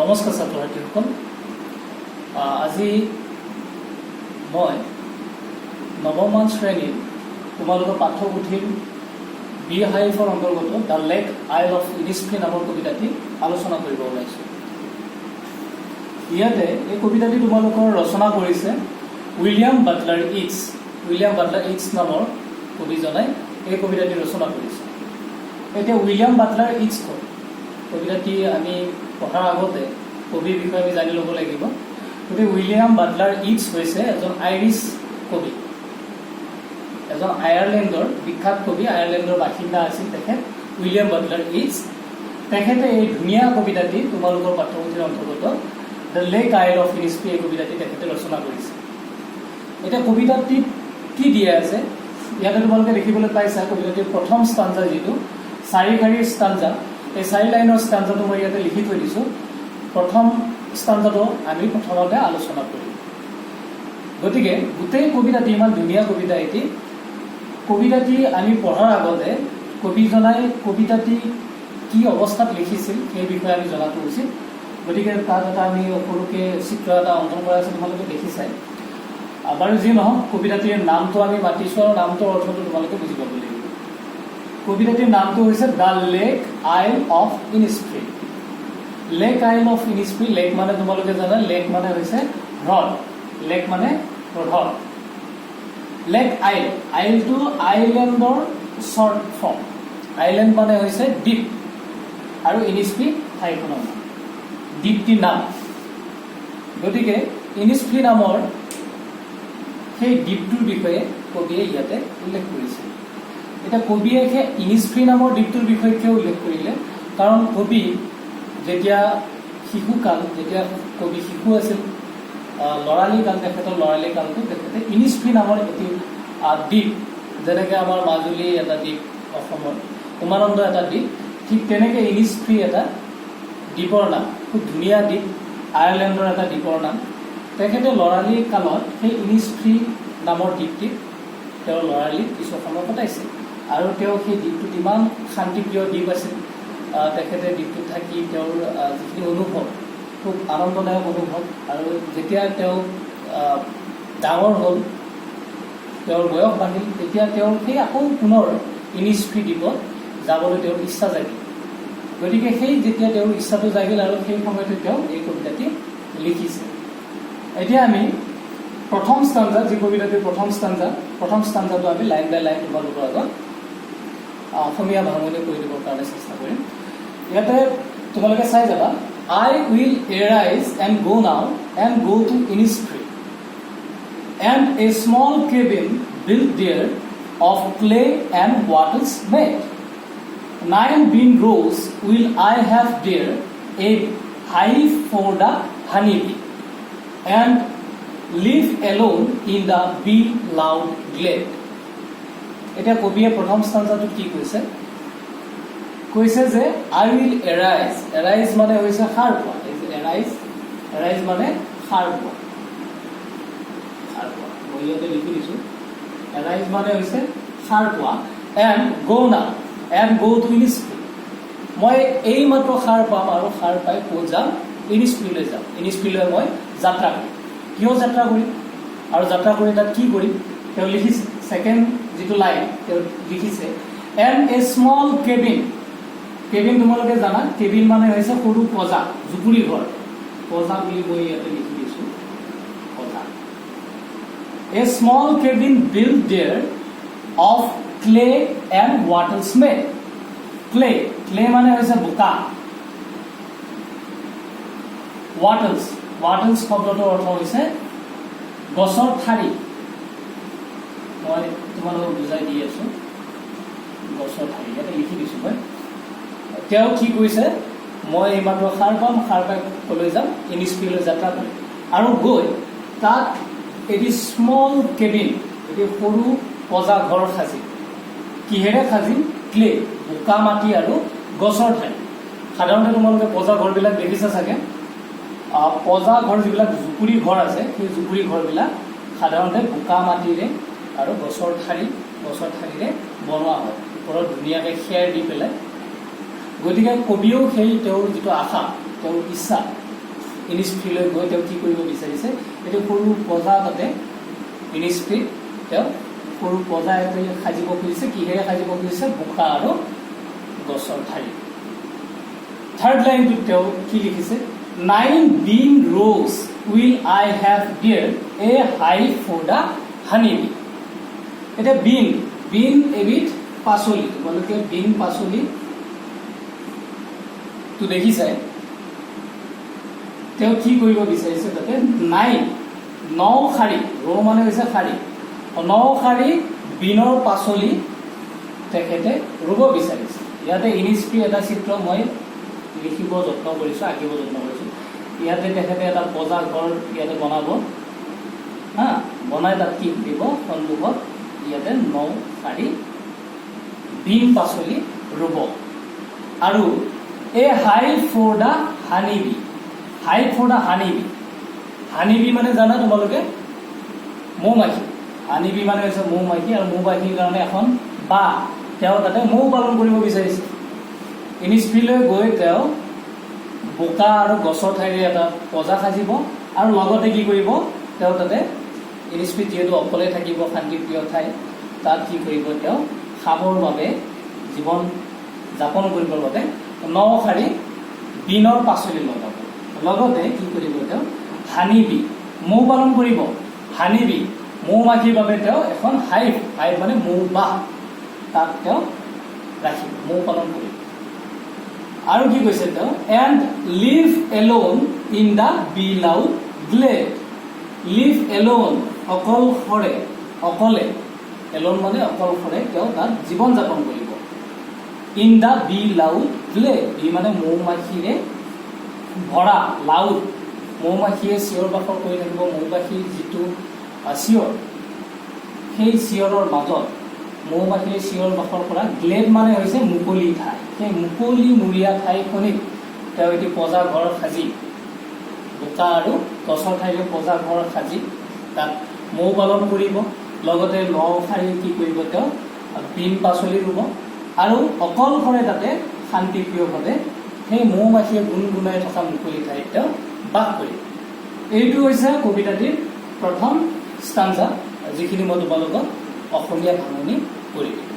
নমস্কাৰ ছাত্ৰ-ছাত্ৰীসকল। আজি মই নৱমমান শ্ৰেণীৰ তোমালোকৰ পাঠ্যপুথিৰ বি হাইফৰ অন্তৰ্গত দ্য লেক আইল অফ ইনিস্ফ্ৰি নামৰ কবিতাটি আলোচনা কৰিব ওলাইছোঁ। ইয়াতে এই কবিতাটি তোমালোকৰ ৰচনা কৰিছে William Butler Yeats. William Butler Yeats নামৰ কবিজনাই এই কবিতাটি ৰচনা কৰিছে। এতিয়া উইলিয়াম বাটলাৰ ইটছ কবিতাটি আমি পঢ়াৰ আগতে কবিৰ বিষয়ে আমি জানি ল'ব লাগিব। গতিকে উইলিয়াম বাটলাৰ ইটছ হৈছে এজন আইৰিছ কবি, এজন আয়াৰলেণ্ডৰ বিখ্যাত কবি, আয়াৰলেণ্ডৰ বাসিন্দা আছিল তেখেত উইলিয়াম বাটলাৰ ইটছ। তেখেতে এই ধুনীয়া কবিতাটি তোমালোকৰ পাঠ্যপুথিৰ অন্তৰ্গত দ্য লেক আইল অফ ইনিস্ফ্ৰি এই কবিতাটি তেখেতে ৰচনা কৰিছে। এতিয়া কবিতাটিত কি দিয়া আছে ইয়াতে তোমালোকে দেখিবলৈ পাইছা। কবিতাটিৰ প্ৰথম ষ্টাঞ্জা যিটো 4 শাৰীৰ ষ্টাঞ্জা, এই 4 লাইনৰ ষ্টাঞ্জাটো মই ইয়াতে লিখি থৈ দিছোঁ। প্ৰথম ষ্টাঞ্জাটো আমি প্ৰথমতে আলোচনা কৰিম। গতিকে গোটেই কবিতাটি ইমান ধুনীয়া কবিতা এটি। কবিতাটি আমি পঢ়াৰ আগতে কবিজনাই কবিতাটি কি অৱস্থাত লিখিছিল সেই বিষয়ে আমি জনাটো উচিত। গতিকে তাত এটা আমি সৰুকৈ চিত্ৰ এটা অংকন কৰা আছে, তোমালোকে দেখিছাই। বাৰু যি নহওক, কবিতাটিৰ নামটো আমি মাতিছোঁ আৰু নামটোৰ অৰ্থটো তোমালোকে বুজি পাব লাগিব। কবিতাটিৰ নামটো হৈছে দ্য লেক আইল অফ ইনিস্ফ্ৰি। লেক আইল অফ ইনিস্ফ্ৰি, লেক মানে তোমালোকে জানা, লেক মানে হৈছে হ্ৰদ, লেক মানে হ্ৰদ। লেক আইল, আইলটো আইলেণ্ডৰ শ্বৰ্ট ফৰ্ম। আইলেণ্ড মানে হৈছে দ্বীপ আৰু ইনিস্ফ্ৰি ঠাইখনৰ নাম, দ্বীপটিৰ নাম। গতিকে ইনিস্ফ্ৰি নামৰ সেই দ্বীপটোৰ বিষয়ে কবিয়ে ইয়াতে উল্লেখ কৰিছে। এতিয়া কবিয়ে সেই ইনিস্ফ্ৰি নামৰ দ্বীপটোৰ বিষয়ে কিয় উল্লেখ কৰিলে? কাৰণ কবি যেতিয়া শিশুকাল, যেতিয়া কবি শিশু আছিল, ল'ৰালি কাল, তেখেতৰ ল'ৰালি কালটো তেখেতে ইনিস্ফ্ৰি নামৰ এটি দ্বীপ, যেনেকৈ আমাৰ মাজুলী এটা দ্বীপ, অসমৰ উমানন্দ এটা দ্বীপ, ঠিক তেনেকৈ ইনিস্ফ্ৰি এটা দ্বীপৰ নাম, খুব ধুনীয়া দ্বীপ, আয়াৰলেণ্ডৰ এটা দ্বীপৰ নাম। তেখেতে ল'ৰালি কালত সেই ইনিস্ফ্ৰি নামৰ দ্বীপটিত তেওঁৰ ল'ৰালি কিছু সময় কটাইছিল আৰু তেওঁ সেই দ্বীপটোত ইমান শান্তিপ্ৰিয় দ্বীপ আছিল। তেখেতে দ্বীপটোত থাকি তেওঁৰ যিখিনি অনুভৱ, খুব আনন্দদায়ক অনুভৱ। আৰু যেতিয়া তেওঁ ডাঙৰ হ'ল, তেওঁৰ বয়স বাঢ়িল, তেতিয়া তেওঁৰ সেই আকৌ পুনৰ ইনিস্ফ্ৰি দ্বীপত যাবলৈ তেওঁৰ ইচ্ছা জাগিল। গতিকে সেই যেতিয়া তেওঁৰ ইচ্ছাটো জাগিল আৰু সেই সময়তে তেওঁ এই কবিতাটি লিখিছে। এতিয়া আমি প্ৰথম ষ্টাঞ্জা, যি কবিতাটিৰ প্ৰথম ষ্টাঞ্জাটো আমি লাইন বাই লাইন তোমালোকৰ আগত অসমীয়া ভাঙনি কৰি দিবৰ কাৰণে চেষ্টা কৰিম। ইয়াতে তোমালোকে চাই যাবা, I will arise and go now and go to Innisfree and a small cabin built there of clay and wattles made. 9 bean rows will I have there, a hive for the honeybee, and live alone in the bee loud glade. এতিয়া কবিয়ে প্ৰথম ষ্টাঞ্জাটোত কি কৈছে? কৈছে যে আই will arise. Arise মানে হৈছে সাৰ পোৱা। এৰাইজ মানে সাৰ পোৱা। মই ইয়াতে লিখি দিছোঁ, এৰাইজ মানে হৈছে সাৰ পোৱা। And go now and go to ইনিস্ফ্ৰি। মই এইমাত্ৰ সাৰ পাম আৰু সাৰ পাই ক'ত যাম? ইনিস্ফ্ৰিলৈ যাম। ইনিস্ফ্ৰিলৈ মই যাত্ৰা কৰিম। কিয় যাত্ৰা কৰিম আৰু যাত্ৰা কৰি তাত কি কৰিম তেওঁ লিখিছে। ছেকেণ্ড যিটো লাইন তেওঁ লিখিছে, and a small cabin. Cabin তোমালোকে জানা, কেবিন মানে হৈছে সৰু পজা, জুপুৰি ঘৰ। পজা বুলি মই ইয়াতে লিখি দিছোঁ, পজা। A small cabin built there of clay and wattles made. Clay মানে হৈছে বোকা। wattles শব্দটোৰ অৰ্থ হৈছে গছৰ ঠাৰি। মই তোমালোকক বুজাই দি আছোঁ, গছৰ ঠাৰি ইয়াতে লিখি দিছোঁ মই। তেওঁ কি কৈছে, মই এইমাত্ৰ সাৰ পাম, সাৰ পাই ক'লৈ যাম? ইনিস্ফ্ৰিলৈ যাত্ৰা কৰিম। আৰু গৈ তাত এটি স্মল কেবিন, এটি সৰু পজা ঘৰ সাজিম। কিহেৰে সাজিম? ক্লে, বোকা মাটি আৰু গছৰ ঠাৰি। সাধাৰণতে তোমালোকে পজা ঘৰবিলাক দেখিছা চাগে। পজা ঘৰ যিবিলাক জুপুৰি ঘৰ আছে, সেই জুপুৰি ঘৰবিলাক সাধাৰণতে বোকা মাটিৰে আৰু গছৰ ঠাৰিৰে বনোৱা হয়, ওপৰত ধুনীয়াকৈ খেৰ দি পেলাই। গতিকে কবিয়েও সেই তেওঁৰ যিটো আশা, তেওঁৰ ইচ্ছা, ইনিছফ্ৰীলৈ গৈ তেওঁ কি কৰিব বিচাৰিছে, এইটো সৰু পজা তাতে ইনিছফ্ৰীত তেওঁ সৰু পজা এটা সাজিব খুজিছে। কিহেৰে সাজিব খুজিছে? বোকা আৰু গছৰ ঠাৰি। থাৰ্ড লাইনটোত তেওঁ কি লিখিছে? 9 bean rows will I have there a hive for the honeybee. এটা বিন এবিধ পাচলি, তোমালোকে বিন পাচলি তো দেখিছাই। তেওঁ কি কৰিব বিচাৰিছে তাতে 9 শাৰী, ৰ মানে হৈছে শাৰী, 9 শাৰী বিনৰ পাচলি তেখেতে ৰুব বিচাৰিছে। ইয়াতে ইনিছফ্ৰী এটা চিত্ৰ মই লিখিব যত্ন কৰিছোঁ, আঁকিব যত্ন কৰিছোঁ। ইয়াতে তেখেতে এটা পজা ঘৰ ইয়াতে বনাব, হা, বনাই তাত কি দিব সন্মুখত ইয়াতে 9 শাৰী বিন পাচলি ৰুব। আৰু এই hive for the honeybee, hive for the honeybee, honeybee মানে জানা তোমালোকে মৌমাখি, হানিবি মানে হৈছে মৌমাখি, আৰু মৌমাখিৰ কাৰণে এখন বাহ, তেওঁ তাতে মৌ পালন কৰিব বিচাৰিছে। ইনিছফ্ৰীলৈ গৈ তেওঁ বোকা আৰু গছৰ ঠাইৰে এটা পজা সাজিব, আৰু লগতে কি কৰিব, তেওঁ তাতে ইনিছফ্ৰীত যিহেতু অকলে থাকিব, শান্তিপ্ৰিয় ঠাই, তাত কি কৰিব, তেওঁ খাবৰ বাবে, জীৱন যাপন কৰিবৰ বাবে 9 শাৰী বিনৰ পাচলি লগাব। লগতে কি কৰিব, তেওঁ হানিবি মৌ পালন কৰিব। হানিবি মৌমাখিৰ বাবে তেওঁ এখন হাইভ, হাইভ মানে মৌবাহ, তাত তেওঁ ৰাখিব, মৌ পালন কৰিব। আৰু কি কৈছে তেওঁ, and live alone in the bee-loud glade. Live alone অকলশৰে, অকলে, এলোন মানে অকলশৰে তেওঁ তাত জীৱন যাপন কৰিব। In the bee-loud Glade, B মানে মৌমাখিৰে ভৰা, লাউড মৌমাখিয়ে চিঞৰ বাখৰ কৰি থাকিব, মৌমাখিৰ যিটো চিঞৰ, সেই চিঞৰৰ মাজত মৌমাখিয়ে চিঞৰ বাখৰ কৰা, গ্লেড মানে হৈছে মুকলি ঠাই, সেই মুকলিমূৰীয়া ঠাইখনিত তেওঁ এটি পজা ঘৰ সাজি, বোকা আৰু গছৰ ঠাইৰে পজা ঘৰ সাজি তাত মৌ পালন কৰিব। লগতে 9 শাৰী কি কৰিব, তেওঁ বিন পাচলি ৰুব, আৰু অকলশৰে তাতে শান্তিপ্ৰিয়ভাৱে সেই মৌমাখিয়ে গুণগুণাই থকা মুকলি ঠাইত তেওঁ বাস কৰিব। এইটো হৈছে কবিতাটিৰ প্ৰথম ষ্টাঞ্জা, যিখিনি মই তোমালোকক অসমীয়া ভাঙনি কৰি দিম।